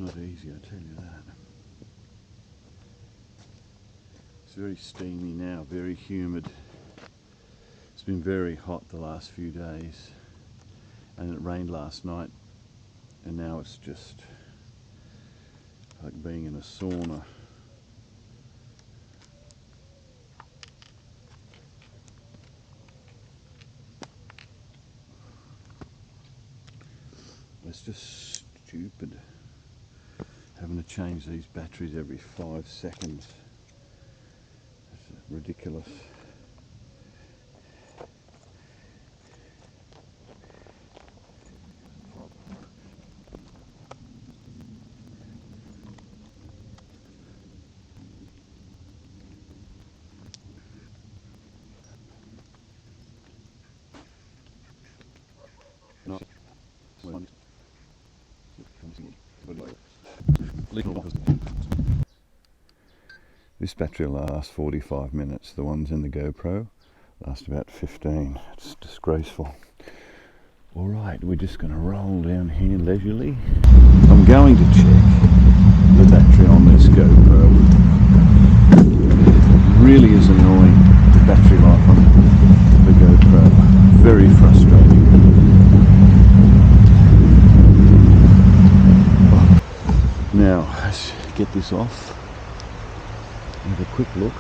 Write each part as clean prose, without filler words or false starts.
It's not easy, I tell you that. It's very steamy now, very humid. It's been very hot the last few days, and it rained last night, and now it's just like being in a sauna. It's just stupid having to change these batteries every 5 seconds. It's ridiculous. This battery will last 45 minutes. The ones in the GoPro last about 15. It's disgraceful. Alright, we're just going to roll down here leisurely. I'm going to check the battery on this GoPro. It really is annoying, the battery life on the GoPro. Very frustrating. Now, let's get this off. Have a quick look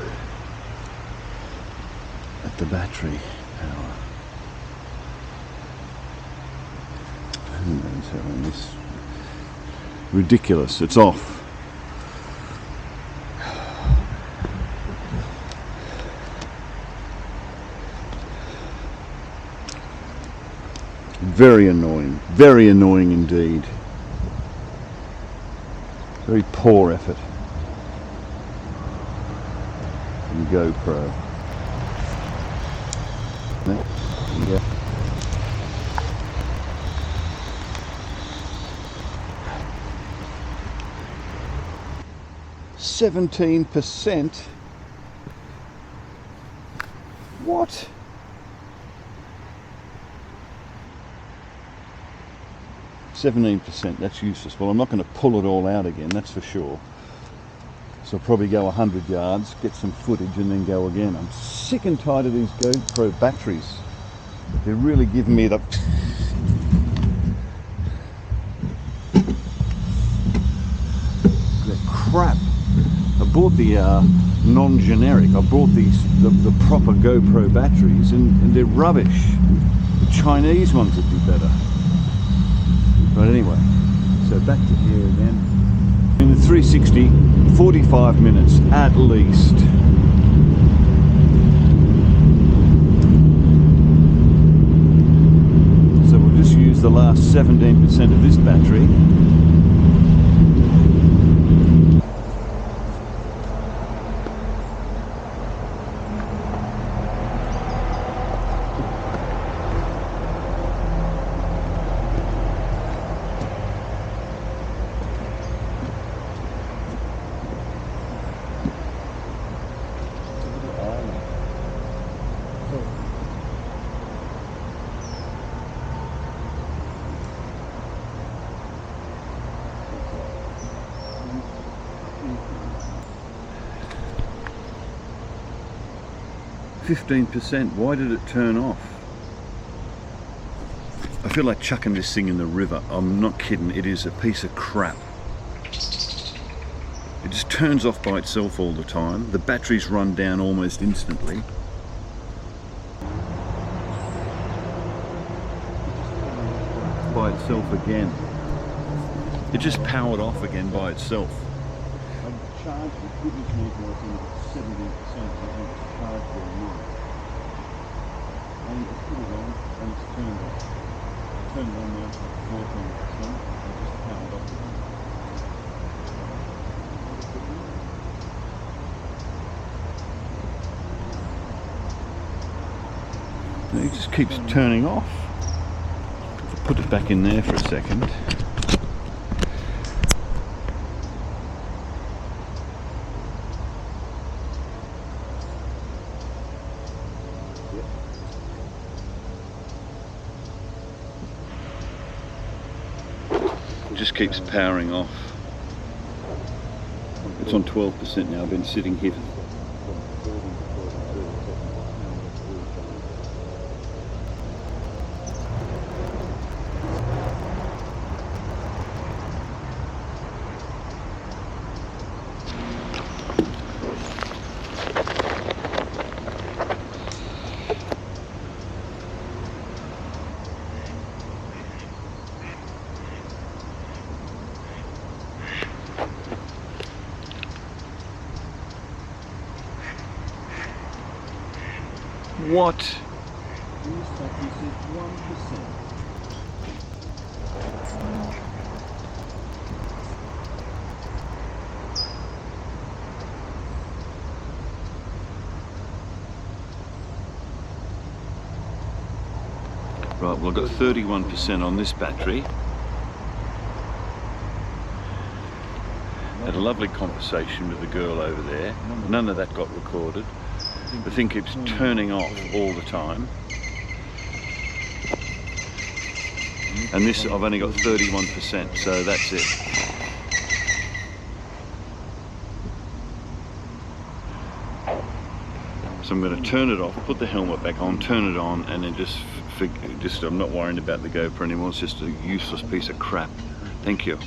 at the battery power. Who knows how long this? Ridiculous, it's off. Very annoying indeed. Very poor effort from GoPro. Yeah. %. What? %. That's useless. Well, I'm not going to pull it all out again, that's for sure. So I'll probably go 100 yards, get some footage and then go again. I'm sick and tired of these GoPro batteries. They're really giving me the... They're crap. I bought the non-generic. I bought these the proper GoPro batteries and they're rubbish. The Chinese ones would be better. But anyway, so back to here again. In the 360, 45 minutes at least. So we'll just use the last 17% of this battery. %. Why did it turn off? I feel like chucking this thing in the river. I'm not kidding, it is a piece of crap. It just turns off by itself all the time. The batteries run down almost instantly. By itself again. It just powered off again by itself. I've charged the goodness knows what I think it's 70%. I think it's charged all night. And it's put it on and it's turned off. I turned it on now to 14% and just powered off again. It just keeps turning off. I'll put it back in there for a second. It just keeps powering off. It's on 12% now. I've been sitting here. What? Right, well I've got 31% on this battery. Had a lovely conversation with the girl over there. None of that got recorded. The thing keeps turning off all the time. And this, I've only got 31%, so that's it. So I'm going to turn it off, put the helmet back on, turn it on, and then just I'm not worrying about the GoPro anymore. It's just a useless piece of crap. Thank you.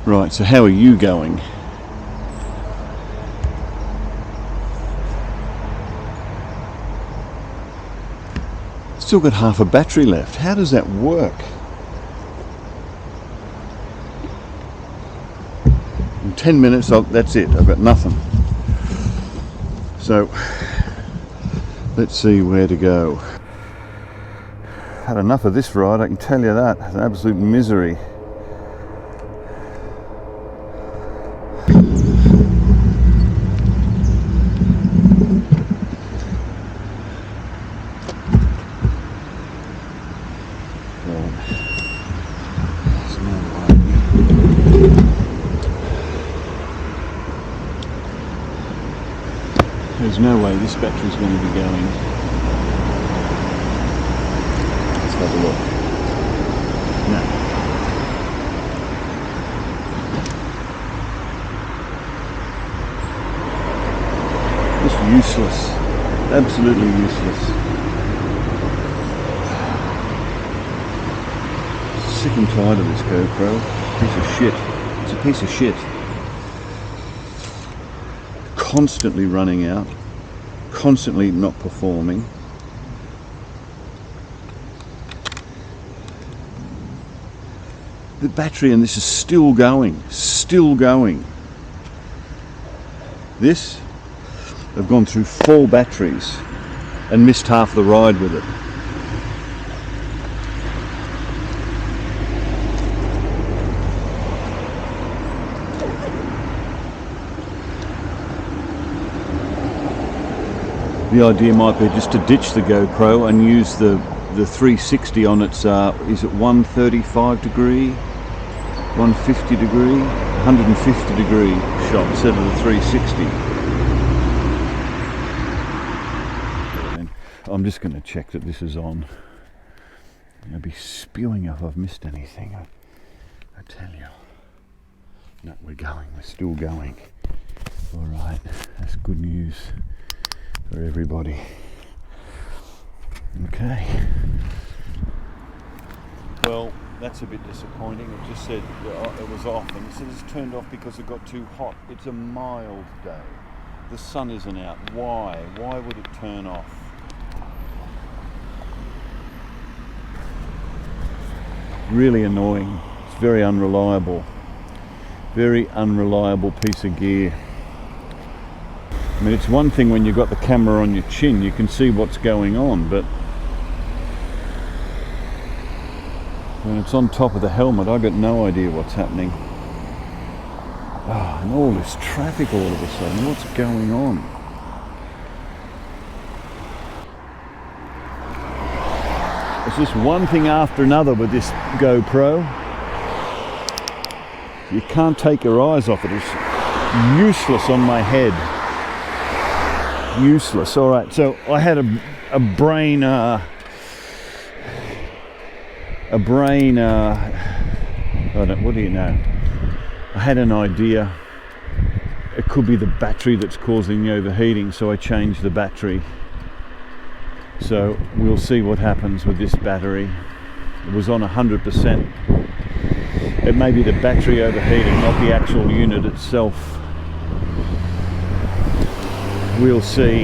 Right, so how are you going? Still got half a battery left. How does that work? In 10 minutes, that's it. I've got nothing. So, let's see where to go. Had enough of this ride, I can tell you that. It's an absolute misery. There's no way this battery's going to be going. Let's have a look. No. It's useless. Absolutely useless. Sick and tired of this GoPro. Piece of shit. It's a piece of shit. Constantly running out, constantly not performing. The battery in this is still going, still going. This, I've gone through 4 batteries and missed half the ride with it. The idea might be just to ditch the GoPro and use the 360 on its, is it 135 degree, 150 degree, 150 degree shot instead of the 360. I'm just going to check that this is on. I'll be spewing if I've missed anything, I tell you. No, we're going, we're still going. All right, that's good news for everybody. Okay. Well, that's a bit disappointing. It just said it was off, and it said it's turned off because it got too hot. It's a mild day. The sun isn't out. Why? Why would it turn off? Really annoying. It's very unreliable. Very unreliable piece of gear. I mean, it's one thing when you've got the camera on your chin, you can see what's going on, but when it's on top of the helmet, I've got no idea what's happening. Ah, and all this traffic all of a sudden, what's going on? It's just one thing after another with this GoPro. You can't take your eyes off it. It's useless on my head. Useless. All right, so I had a brain what do you know? I had an idea. It could be the battery that's causing the overheating, so I changed the battery. So we'll see what happens with this battery. It was on 100%. It may be the battery overheating, not the actual unit itself. We'll see.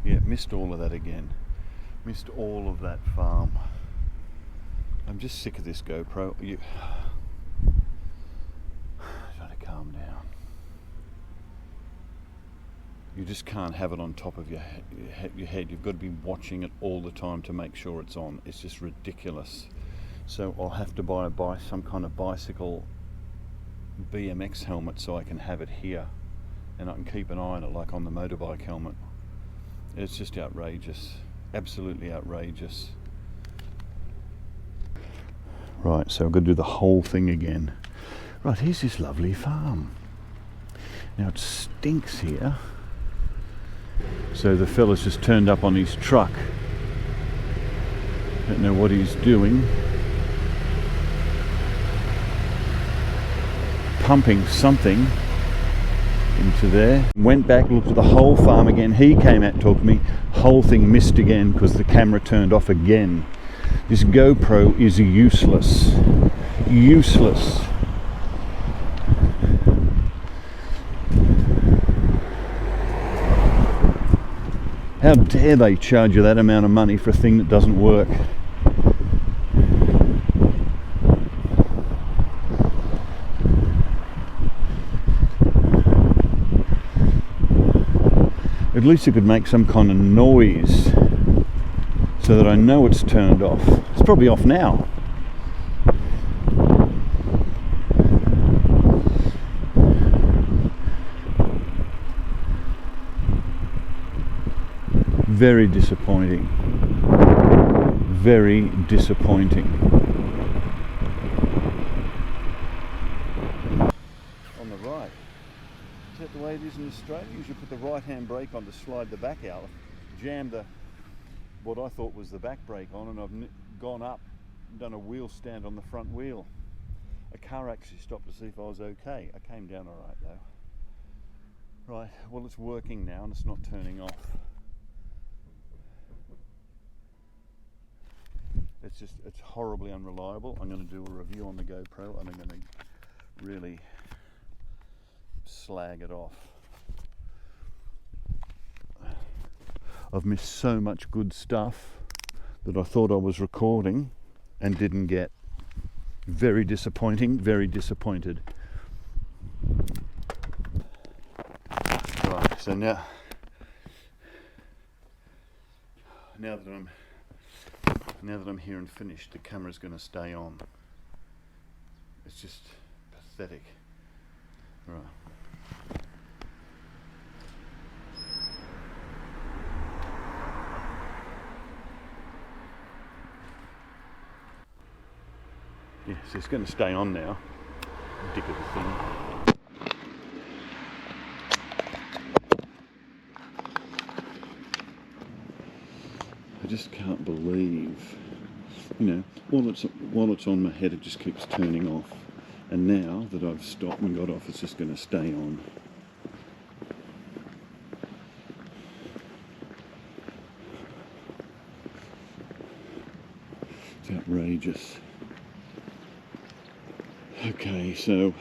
Yeah, missed all of that again. Missed all of that farm. I'm just sick of this GoPro. You gotta calm down. You just can't have it on top of your head. You've got to be watching it all the time to make sure it's on. It's just ridiculous. So I'll have to buy some kind of bicycle BMX helmet so I can have it here, and I can keep an eye on it like on the motorbike helmet. It's just outrageous. Absolutely outrageous. Right, so I've got to do the whole thing again. Right, here's this lovely farm. Now it stinks here. So the fella's just turned up on his truck. Don't know what he's doing. Pumping something into there. Went back, looked at the whole farm again. He came out and talked to me. Whole thing missed again because the camera turned off again. This GoPro is useless. Useless. How dare they charge you that amount of money for a thing that doesn't work? At least it could make some kind of noise so that I know it's turned off. It's probably off now. Very disappointing. Very disappointing. On the right. Is that the way it is in Australia? You should put the right hand brake on to slide the back out. Jam what I thought was the back brake on, and I've gone up and done a wheel stand on the front wheel. A car actually stopped to see if I was okay. I came down all right though. Right, well it's working now and it's not turning off. It's horribly unreliable. I'm going to do a review on the GoPro and I'm going to really slag it off. I've missed so much good stuff that I thought I was recording and didn't get. Very disappointing, very disappointed. Right, so now that I'm here and finished, the camera's going to stay on. It's just pathetic. Right. Yeah, so it's going to stay on now. Dick of the thing. I just can't believe, you know, while it's on my head, it just keeps turning off. And now that I've stopped and got off, it's just going to stay on. It's outrageous. Okay, so